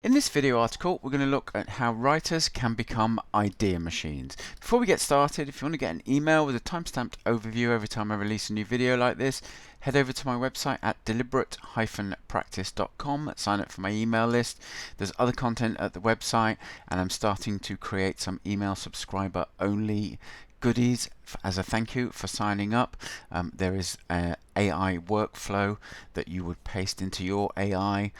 In this video article, we're going to look at how writers can become idea machines. Before we get started, if you want to get an email with a timestamped overview every time I release a new video like this, head over to my website at deliberate-practice.com, sign up for my email list. There's other content at the website, and I'm starting to create some email subscriber only goodies as a thank you for signing up. There is an AI workflow that you would paste into your AI.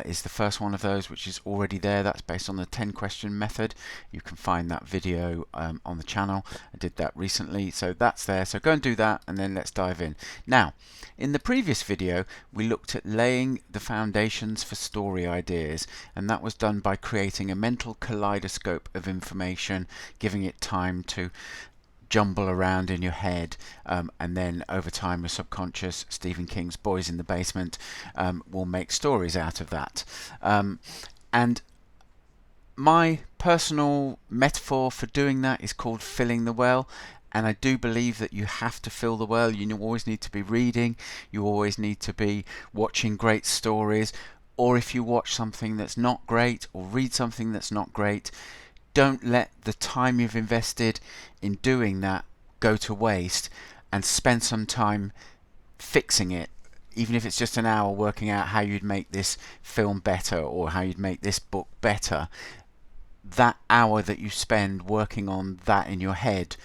Is the first one of those, which is already there. That's based on the 10 question method. You can find that video on the channel. I did that recently, so that's there. So go and do that, and then let's dive in. Now, in the previous video, we looked at laying the foundations for story ideas, and that was done by creating a mental kaleidoscope of information, giving it time to jumble around in your head, and then over time your subconscious, Stephen King's Boys in the Basement, will make stories out of that. And my personal metaphor for doing that is called filling the well. And I do believe that you have to fill the well. You always need to be reading, you always need to be watching great stories, or if you watch something that's not great or read something that's not great, don't let the time you've invested in doing that go to waste, and spend some time fixing it, even if it's just an hour working out how you'd make this film better or how you'd make this book better. That hour that you spend working on that in your head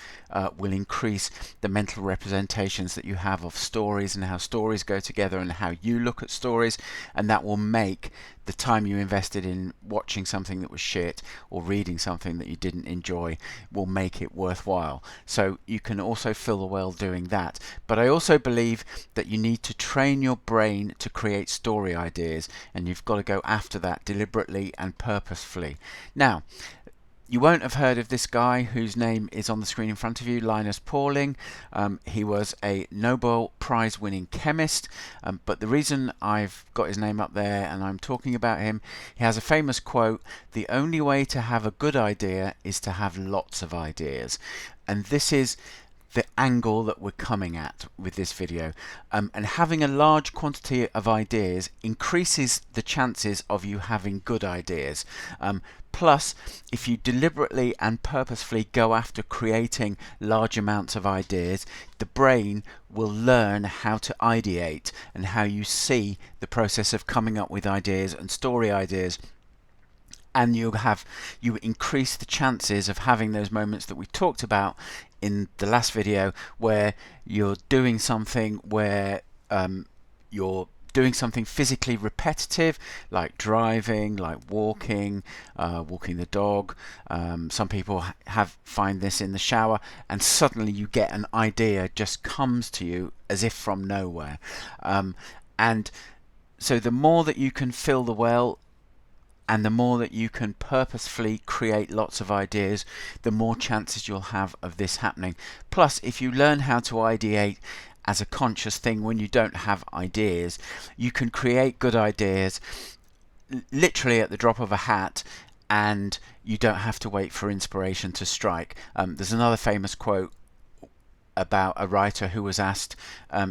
will increase the mental representations that you have of stories and how stories go together and how you look at stories, and that will make the time you invested in watching something that was shit or reading something that you didn't enjoy will make it worthwhile. So you can also fill the well doing that. But I also believe that you need to train your brain to create story ideas, and you've got to go after that deliberately and purposefully. Now, you won't have heard of this guy whose name is on the screen in front of you, Linus Pauling. He was a Nobel Prize winning chemist, but the reason I've got his name up there and I'm talking about him, he has a famous quote: "The only way to have a good idea is to have lots of ideas." And this is the angle that we're coming at with this video. And having a large quantity of ideas increases the chances of you having good ideas. Plus, if you deliberately and purposefully go after creating large amounts of ideas, the brain will learn how to ideate and how you see the process of coming up with ideas and story ideas. And you increase the chances of having those moments that we talked about in the last video, where you're doing something physically repetitive, like driving, like walking the dog. Some people find this in the shower, and suddenly you get an idea just comes to you as if from nowhere. And so the more that you can fill the well, and the more that you can purposefully create lots of ideas, the more chances you'll have of this happening. Plus, if you learn how to ideate as a conscious thing when you don't have ideas, you can create good ideas literally at the drop of a hat, and you don't have to wait for inspiration to strike. There's another famous quote about a writer who was asked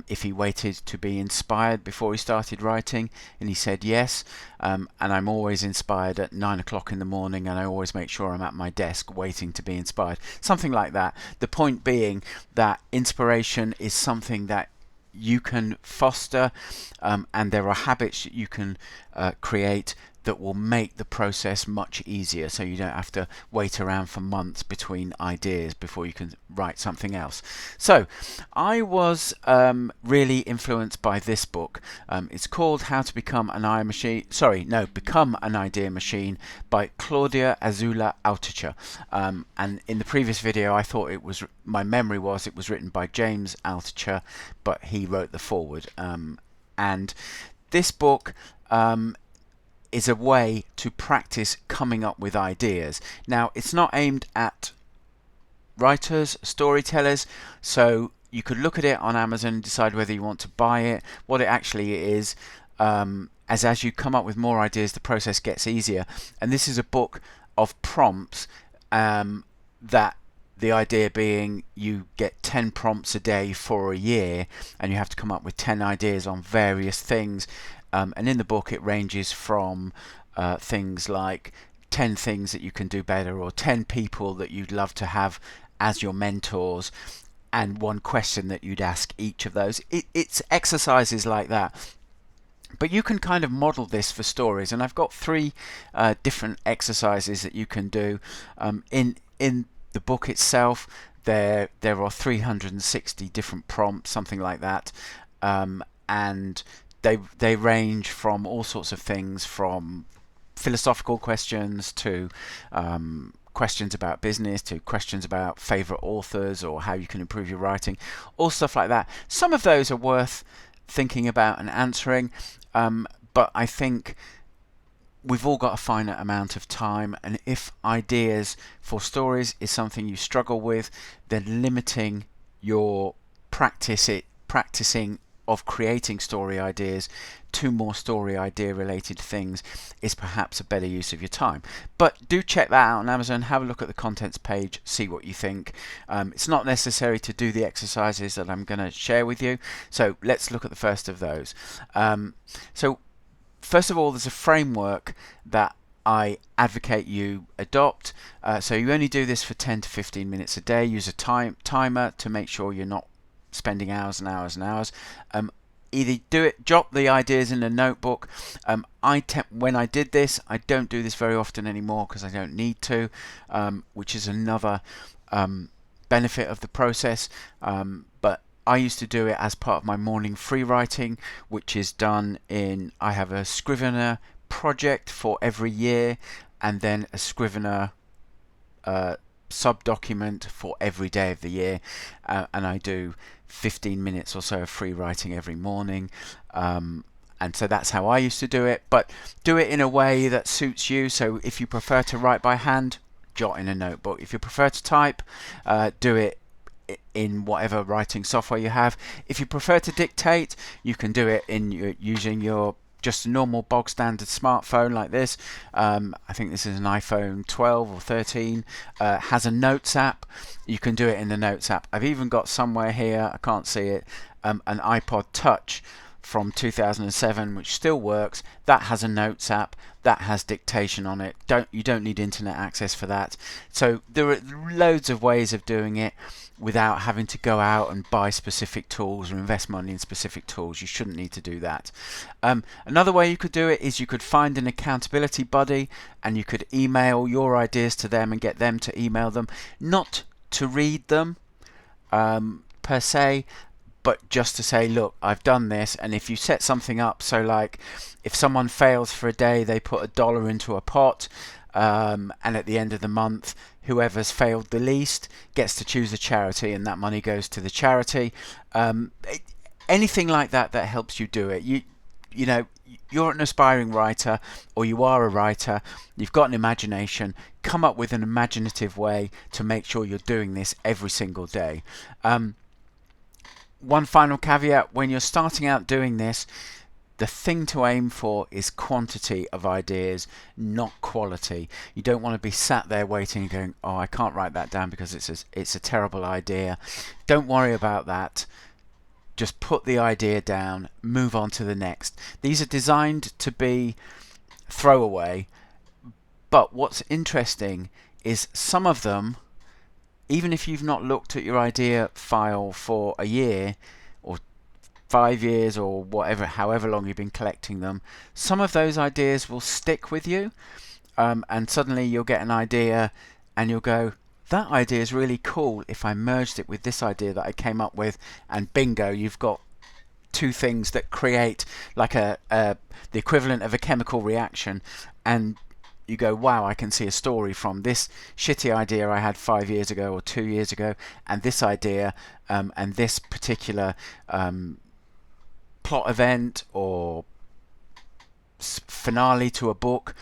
if he waited to be inspired before he started writing, and he said yes. And I'm always inspired at 9 o'clock in the morning, and I always make sure I'm at my desk waiting to be inspired. Something like that. The point being that inspiration is something that you can foster, and there are habits that you can create that will make the process much easier, so you don't have to wait around for months between ideas before you can write something else. So I was really influenced by this book. It's called How to Become an Become an Idea Machine by Claudia Azula Altucher. And in the previous video I thought my memory was it was written by James Altucher, but he wrote the foreword. And this book is a way to practice coming up with ideas. Now, it's not aimed at writers, storytellers, so you could look at it on Amazon and decide whether you want to buy it. What it actually is, as you come up with more ideas, the process gets easier. And this is a book of prompts, that the idea being you get 10 prompts a day for a year, and you have to come up with 10 ideas on various things. And in the book it ranges from things like 10 things that you can do better, or 10 people that you'd love to have as your mentors, and one question that you'd ask each of those. It's exercises like that. But you can kind of model this for stories, and I've got three different exercises that you can do. In the book itself, there are 360 different prompts, something like that, and they range from all sorts of things, from philosophical questions to questions about business, to questions about favorite authors or how you can improve your writing, all stuff like that. Some of those are worth thinking about and answering, but I think we've all got a finite amount of time, and if ideas for stories is something you struggle with, then limiting your practicing of creating story ideas to more story idea related things is perhaps a better use of your time. But do check that out on Amazon, have a look at the contents page, see what you think. It's not necessary to do the exercises that I'm going to share with you, so let's look at the first of those. So first of all, there's a framework that I advocate you adopt. So you only do this for 10 to 15 minutes a day. Use a timer to make sure you're not spending hours and hours and hours. Either jot the ideas in a notebook. When I did this, I don't do this very often anymore because I don't need to, which is another benefit of the process. But I used to do it as part of my morning free writing, which is done I have a Scrivener project for every year, and then a Scrivener sub-document for every day of the year, and I do 15 minutes or so of free writing every morning, and so that's how I used to do it. But do it in a way that suits you. So if you prefer to write by hand, jot in a notebook. If you prefer to type, do it in whatever writing software you have. If you prefer to dictate, you can do it using your just a normal bog standard smartphone like this. I think this is an iPhone 12 or 13. Has a Notes app. You can do it in the Notes app. I've even got somewhere here, I can't see it, an iPod Touch from 2007 which still works. That has a Notes app, that has dictation on it. You don't need internet access for that. So there are loads of ways of doing it without having to go out and buy specific tools or invest money in specific tools. You shouldn't need to do that. Another way you could do it is you could find an accountability buddy and you could email your ideas to them and get them to email them, not to read them per se, but just to say, look, I've done this. And if you set something up, so like if someone fails for a day, they put $1 into a pot, and at the end of the month, whoever's failed the least gets to choose a charity, and that money goes to the charity. Anything like that helps you do it. You know, you're an aspiring writer, or you are a writer, you've got an imagination. Come up with an imaginative way to make sure you're doing this every single day. One final caveat: when you're starting out doing this, the thing to aim for is quantity of ideas, not quality. You don't want to be sat there waiting and going, oh, I can't write that down because it's a terrible idea. Don't worry about that. Just put the idea down, move on to the next. These are designed to be throwaway, but what's interesting is some of them, even if you've not looked at your idea file for a year or 5 years or whatever, however long you've been collecting them, some of those ideas will stick with you, and suddenly you'll get an idea and you'll go, that idea is really cool if I merged it with this idea that I came up with, and bingo, you've got two things that create like the equivalent of a chemical reaction, and you go, wow, I can see a story from this shitty idea I had 5 years ago or 2 years ago, and this idea, and this particular plot event or finale to a book,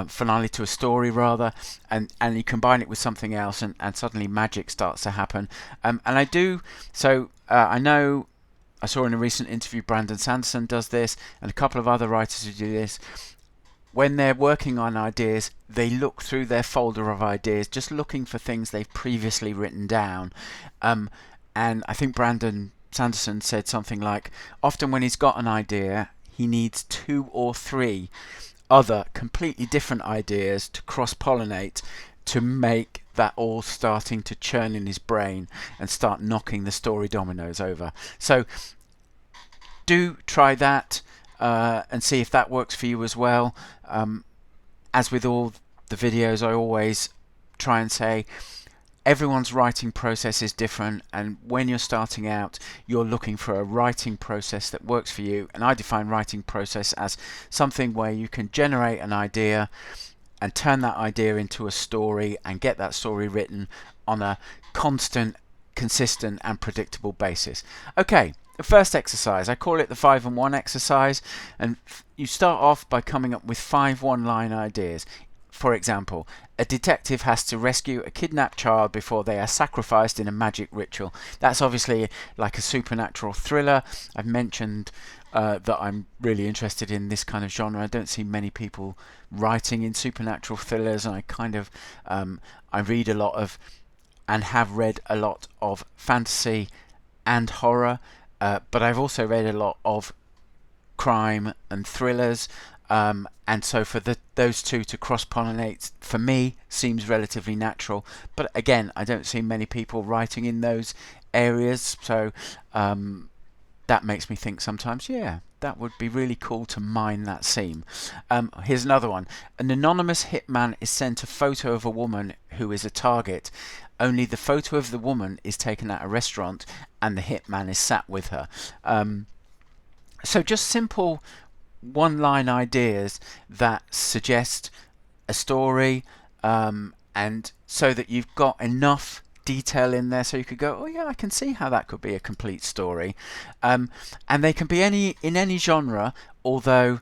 finale to a story rather, and you combine it with something else, and suddenly magic starts to happen. And I do, so I know I saw in a recent interview Brandon Sanderson does this, and a couple of other writers who do this. When they're working on ideas, they look through their folder of ideas, just looking for things they've previously written down. And I think Brandon Sanderson said something like, often when he's got an idea, he needs 2 or 3 other completely different ideas to cross-pollinate to make that all starting to churn in his brain and start knocking the story dominoes over. So do try that and see if that works for you as well. As with all the videos, I always try and say everyone's writing process is different, and when you're starting out, you're looking for a writing process that works for you. And I define writing process as something where you can generate an idea and turn that idea into a story and get that story written on a constant, consistent and predictable basis. Okay, the first exercise, I call it the 5 and 1 exercise, and you start off by coming up with 5 one-line ideas. For example, a detective has to rescue a kidnapped child before they are sacrificed in a magic ritual. That's obviously like a supernatural thriller. I've mentioned that I'm really interested in this kind of genre. I don't see many people writing in supernatural thrillers, and I read a lot of and have read a lot of fantasy and horror, but I've also read a lot of crime and thrillers, and so for those two to cross-pollinate for me seems relatively natural. But again, I don't see many people writing in those areas, so that makes me think sometimes, yeah, that would be really cool to mine that seam. Here's another one. An anonymous hitman is sent a photo of a woman who is a target, only the photo of the woman is taken at a restaurant and the hitman is sat with her. So just simple one-line ideas that suggest a story, and so that you've got enough detail in there so you could go, oh yeah, I can see how that could be a complete story. And they can be in any genre, although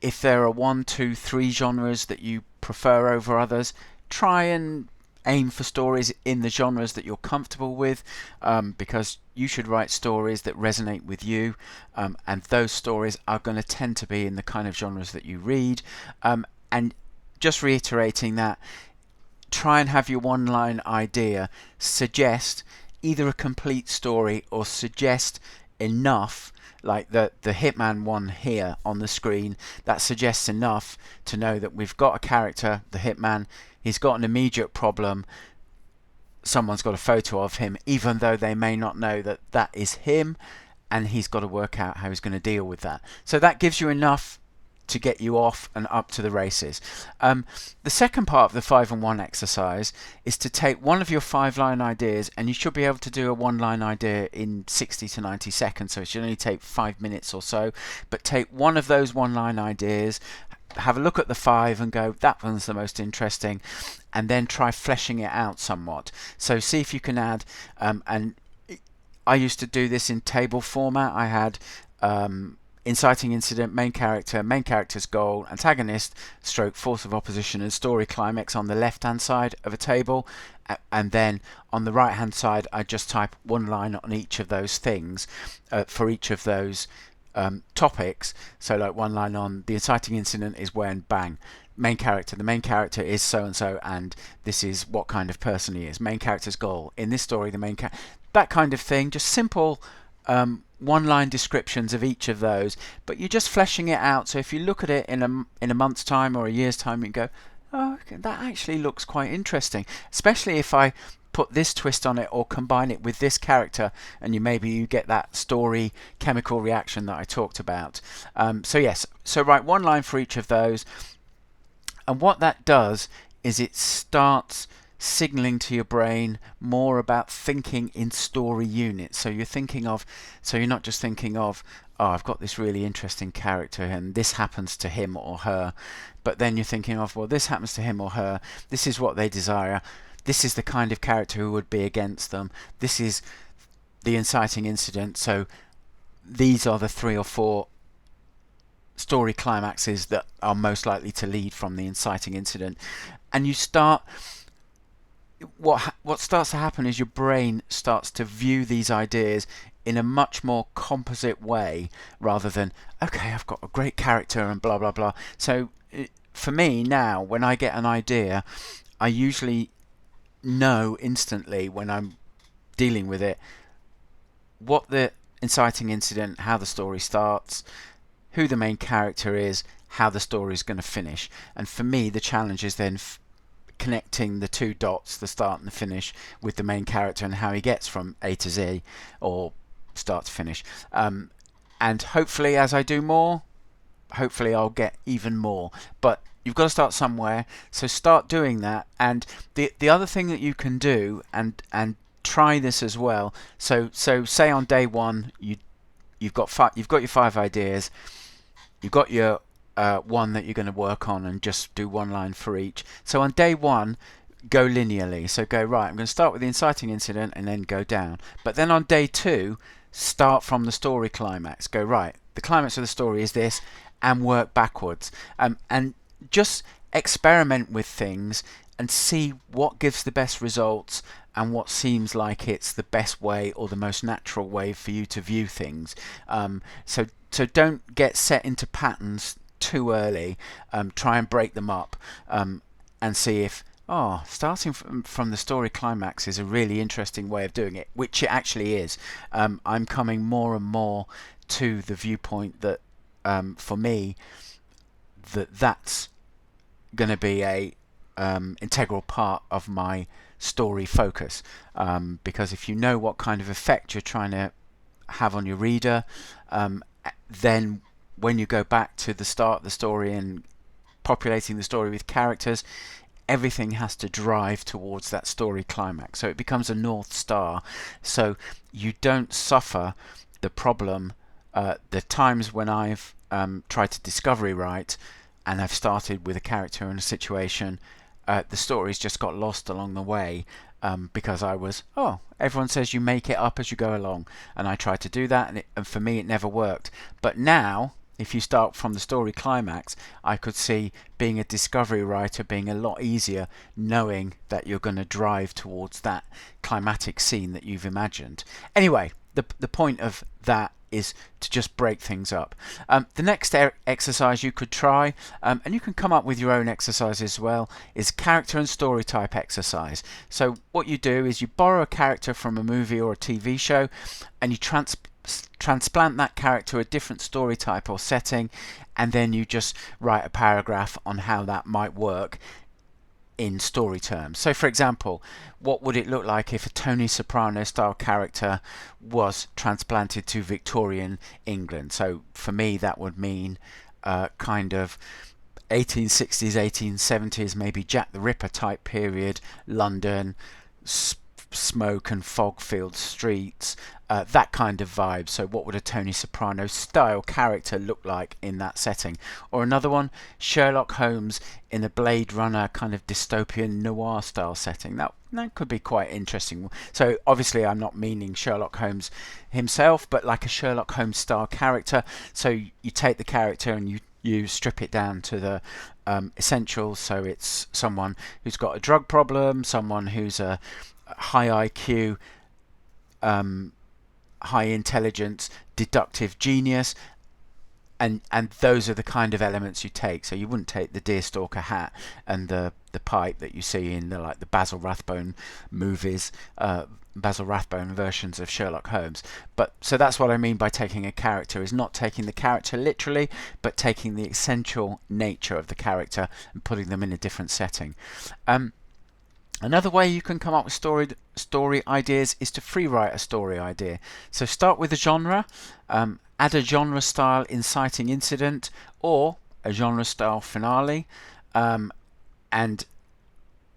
if there are 1, 2, 3 genres that you prefer over others, try and aim for stories in the genres that you're comfortable with, because you should write stories that resonate with you, and those stories are going to tend to be in the kind of genres that you read. And just reiterating that, try and have your one-line idea suggest either a complete story or suggest enough, like the Hitman one here on the screen, that suggests enough to know that we've got a character, the Hitman, he's got an immediate problem, someone's got a photo of him, even though they may not know that that is him, and he's got to work out how he's going to deal with that. So that gives you enough to get you off and up to the races. The second part of the 5 and 1 exercise is to take one of your 5-line ideas, and you should be able to do a 1-line idea in 60 to 90 seconds, so it should only take 5 minutes or so. But take one of those 1-line ideas, have a look at the 5 and go, that one's the most interesting, and then try fleshing it out somewhat. So see if you can add, and I used to do this in table format. I had inciting incident, main character, main character's goal, antagonist, stroke, force of opposition, and story climax on the left hand side of a table, and then on the right hand side I just type one line on each of those things for each of those topics. So like one line on the inciting incident is when bang, main character, the main character is so and so, and this is what kind of person he is. Main character's goal in this story, the main character, that kind of thing. Just simple one-line descriptions of each of those, but you're just fleshing it out. So if you look at it in a month's time or a year's time, you can go, oh, okay, that actually looks quite interesting, especially if I put this twist on it or combine it with this character, and maybe you get that story chemical reaction that I talked about. So yes, so write one line for each of those, and what that does is it starts signaling to your brain more about thinking in story units. So you're not just thinking of, oh, I've got this really interesting character and this happens to him or her, but then you're thinking of, well, this happens to him or her, this is what they desire, this is the kind of character who would be against them, this is the inciting incident, so these are the 3 or 4 story climaxes that are most likely to lead from the inciting incident. And you start, what starts to happen is your brain starts to view these ideas in a much more composite way, rather than, okay, I've got a great character and blah blah blah. So for me now, when I get an idea, I usually know instantly when I'm dealing with it what the inciting incident, how the story starts, who the main character is, how the story is going to finish. And for me, the challenge is then connecting the two dots, the start and the finish, with the main character and how he gets from A to Z, or start to finish. And hopefully, as I do more, hopefully I'll get even more. But you've got to start somewhere, so start doing that. And the other thing that you can do, and try this as well. So say on day one you've got your 5 ideas, you've got your one that you're going to work on, and just do one line for each. So on day one, go linearly. So go, right, I'm going to start with the inciting incident and then go down. But then on day 2, start from the story climax. Go, right, the climax of the story is this, and work backwards. And just experiment with things and see what gives the best results and what seems like it's the best way or the most natural way for you to view things. So don't get set into patterns too early. Try and break them up, and see if starting from the story climax is a really interesting way of doing it, which it actually is. I'm coming more and more to the viewpoint that for me that's going to be a integral part of my story focus, because if you know what kind of effect you're trying to have on your reader, then when you go back to the start of the story and populating the story with characters, everything has to drive towards that story climax. So it becomes a North Star. So you don't suffer the problem, the times when I've tried to discovery write and I've started with a character and a situation, the story's just got lost along the way, because I was, everyone says you make it up as you go along, and I tried to do that, and for me it never worked. But now, if you start from the story climax, I could see being a discovery writer being a lot easier, knowing that you're going to drive towards that climatic scene that you've imagined. Anyway, the point of that is to just break things up. The next exercise you could try, and you can come up with your own exercise as well, is character and story type exercise. So what you do is you borrow a character from a movie or a TV show, and you transplant that character to a different story type or setting, and then you just write a paragraph on how that might work in story terms. So for example, what would it look like if a Tony Soprano style character was transplanted to Victorian England? So for me that would mean kind of 1860s, 1870s, maybe Jack the Ripper type period, London, smoke and fog filled streets, that kind of vibe. So what would a Tony Soprano style character look like in that setting? Or another one, Sherlock Holmes in a Blade Runner kind of dystopian noir style setting. That could be quite interesting. So obviously I'm not meaning Sherlock Holmes himself, but like a Sherlock Holmes style character. So you take the character and you strip it down to the essentials. So it's someone who's got a drug problem, someone who's a high IQ, high intelligence, deductive genius, and those are the kind of elements you take. So you wouldn't take the deerstalker hat and the pipe that you see in the Basil Rathbone movies, Basil Rathbone versions of Sherlock Holmes. But so that's what I mean by taking a character, is not taking the character literally, but taking the essential nature of the character and putting them in a different setting. Another way you can come up with story ideas is to free write a story idea. So start with a genre, add a genre style inciting incident or a genre style finale, and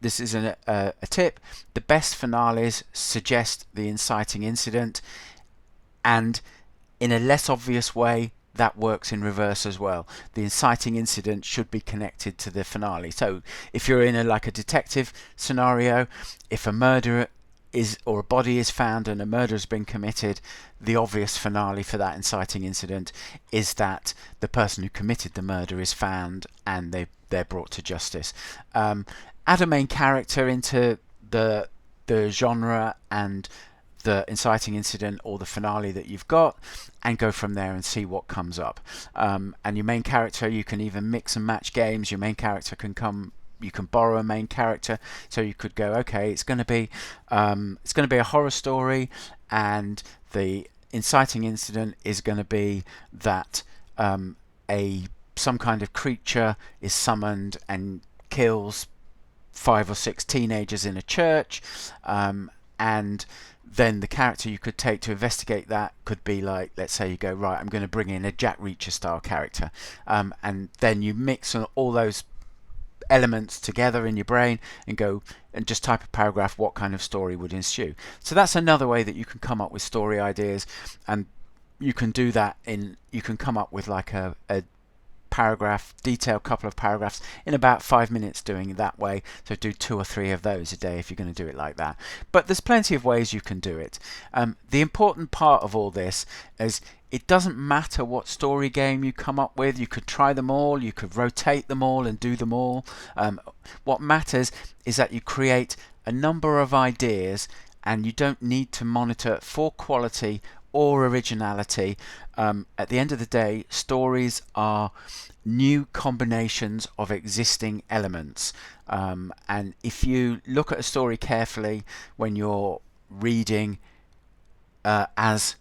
this is a tip. The best finales suggest the inciting incident, and in a less obvious way that works in reverse as well. The inciting incident should be connected to the finale. So if you're in a detective scenario, if a murder or a body is found and a murder has been committed, the obvious finale for that inciting incident is that the person who committed the murder is found and they're brought to justice. Add a main character into the genre and the inciting incident or the finale that you've got, and go from there and see what comes up. And your main character, you can even mix and match games. Your main character you can borrow a main character, so you could go, okay, it's going to be a horror story, and the inciting incident is going to be that some kind of creature is summoned and kills 5 or 6 teenagers in a church, and then the character you could take to investigate that could be like, let's say you go, right, I'm going to bring in a Jack Reacher style character, and then you mix all those elements together in your brain and go and just type a paragraph, what kind of story would ensue. So that's another way that you can come up with story ideas, and you can do that you can come up with like a paragraph, detailed couple of paragraphs in about 5 minutes doing it that way. So do 2 or 3 of those a day if you're going to do it like that. But there's plenty of ways you can do it. The important part of all this is it doesn't matter what story game you come up with. You could try them all, you could rotate them all and do them all. What matters is that you create a number of ideas, and you don't need to monitor for quality or originality. At the end of the day, stories are new combinations of existing elements, and if you look at a story carefully when you're reading as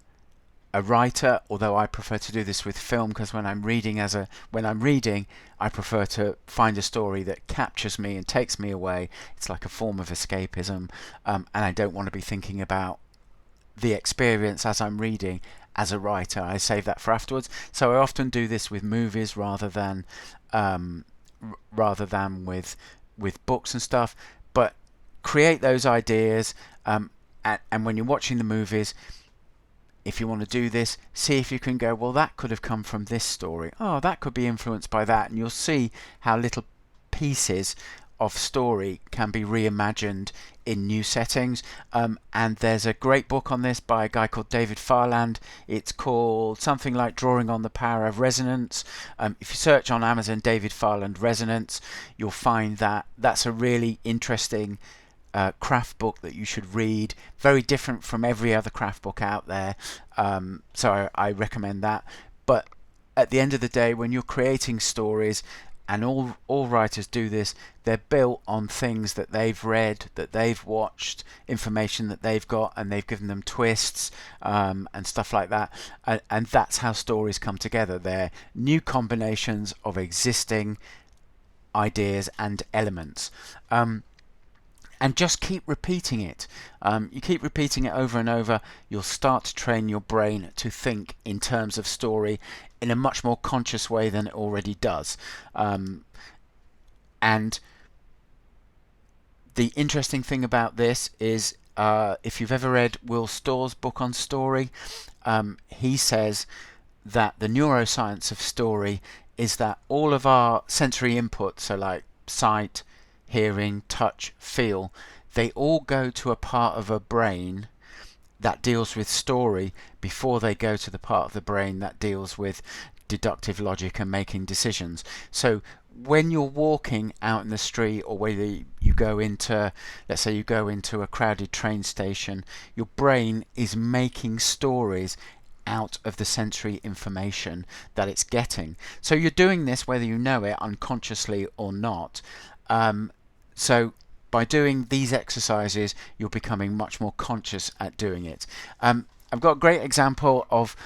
a writer, although I prefer to do this with film, because when I'm reading I prefer to find a story that captures me and takes me away. It's like a form of escapism, and I don't want to be thinking about the experience as I'm reading as a writer. I save that for afterwards. So I often do this with movies rather than with books and stuff. But create those ideas, and when you're watching the movies, if you want to do this, see if you can go, well, that could have come from this story. Oh, that could be influenced by that. And you'll see how little pieces of story can be reimagined in new settings. And there's a great book on this by a guy called David Farland. It's called something like Drawing on the Power of Resonance. If you search on Amazon David Farland Resonance, you'll find that that's a really interesting craft book that you should read. Very different from every other craft book out there, so I recommend that. But at the end of the day, when you're creating stories, and all writers do this, they're built on things that they've read, that they've watched, information that they've got, and they've given them twists and stuff like that, and that's how stories come together. They're new combinations of existing ideas and elements. And just keep repeating it. You keep repeating it over and over, you'll start to train your brain to think in terms of story in a much more conscious way than it already does. And the interesting thing about this is, if you've ever read Will Storr's book on story, he says that the neuroscience of story is that all of our sensory input, so like sight, hearing, touch, feel, they all go to a part of a brain that deals with story before they go to the part of the brain that deals with deductive logic and making decisions. So when you're walking out in the street, or whether you go into, let's say you go into a crowded train station, your brain is making stories out of the sensory information that it's getting. So you're doing this whether you know it unconsciously or not. So by doing these exercises, you're becoming much more conscious at doing it. I've got a great example of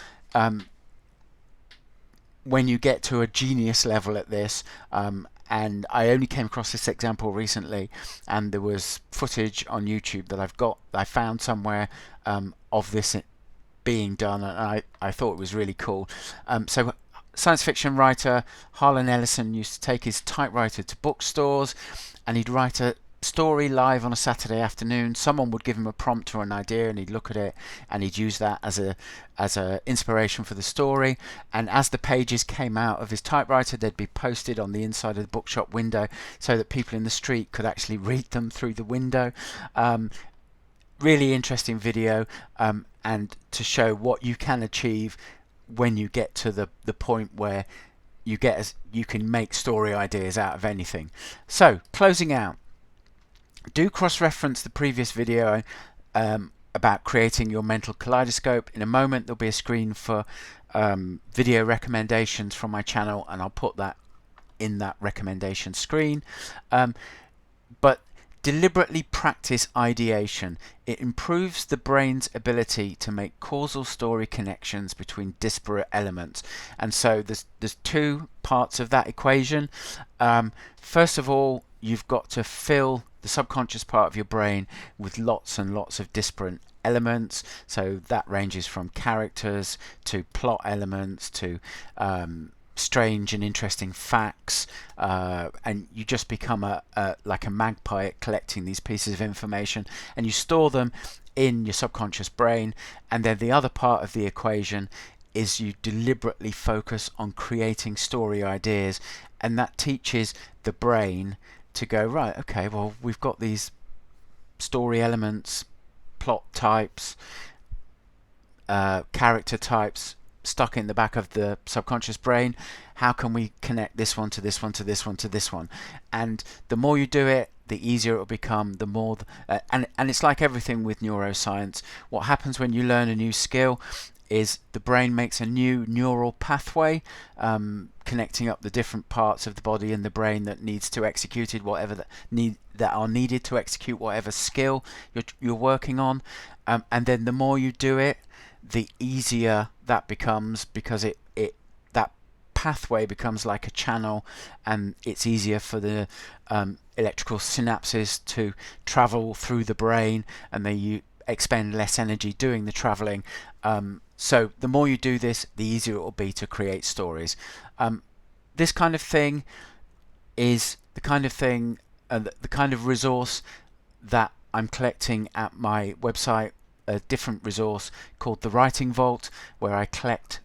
when you get to a genius level at this, and I only came across this example recently, and there was footage on YouTube that I found somewhere of this being done, and I thought it was really cool. So science fiction writer Harlan Ellison used to take his typewriter to bookstores, and he'd write a story live on a Saturday afternoon. Someone would give him a prompt or an idea, and he'd look at it, and he'd use that as a inspiration for the story. And as the pages came out of his typewriter, they'd be posted on the inside of the bookshop window so that people in the street could actually read them through the window. Really interesting video, and to show what you can achieve when you get to the point where you can make story ideas out of anything. So closing out, do cross-reference the previous video about creating your mental kaleidoscope. In a moment there'll be a screen for video recommendations from my channel, and I'll put that in that recommendation screen. But Deliberately practice ideation. It improves the brain's ability to make causal story connections between disparate elements. And so there's two parts of that equation. First of all, you've got to fill the subconscious part of your brain with lots and lots of disparate elements. So that ranges from characters to plot elements to strange and interesting facts, and you just become like a magpie at collecting these pieces of information, and you store them in your subconscious brain. And then the other part of the equation is you deliberately focus on creating story ideas, and that teaches the brain to go, right, okay, well, we've got these story elements, plot types, character types stuck in the back of the subconscious brain. How can we connect this one to this one to this one to this one? And the more you do it, the easier it will become, the more and it's like everything with neuroscience. What happens when you learn a new skill is the brain makes a new neural pathway, connecting up the different parts of the body and the brain that needs to execute it, whatever that are needed to execute whatever skill you're working on. And then the more you do it, the easier that becomes, because that pathway becomes like a channel, and it's easier for the electrical synapses to travel through the brain, and you expend less energy doing the traveling. So the more you do this, the easier it will be to create stories. This kind of thing is the kind of thing, the kind of resource that I'm collecting at my website, a different resource called the Writing Vault, where I collect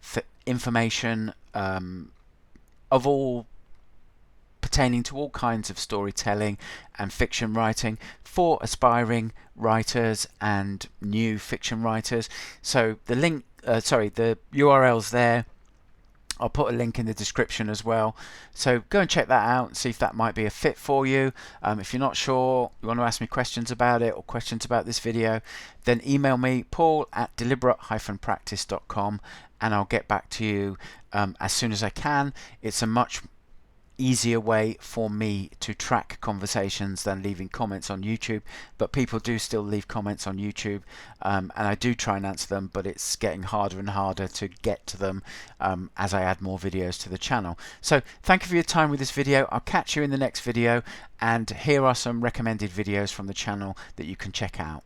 information of all pertaining to all kinds of storytelling and fiction writing for aspiring writers and new fiction writers. So the the URL's there. I'll put a link in the description as well. So go and check that out and see if that might be a fit for you. If you're not sure, you want to ask me questions about it or questions about this video, then email me, paul@deliberate-practice.com, and I'll get back to you as soon as I can. It's a much easier way for me to track conversations than leaving comments on YouTube, but people do still leave comments on YouTube, and I do try and answer them, but it's getting harder and harder to get to them as I add more videos to the channel. So thank you for your time with this video. I'll catch you in the next video, and here are some recommended videos from the channel that you can check out.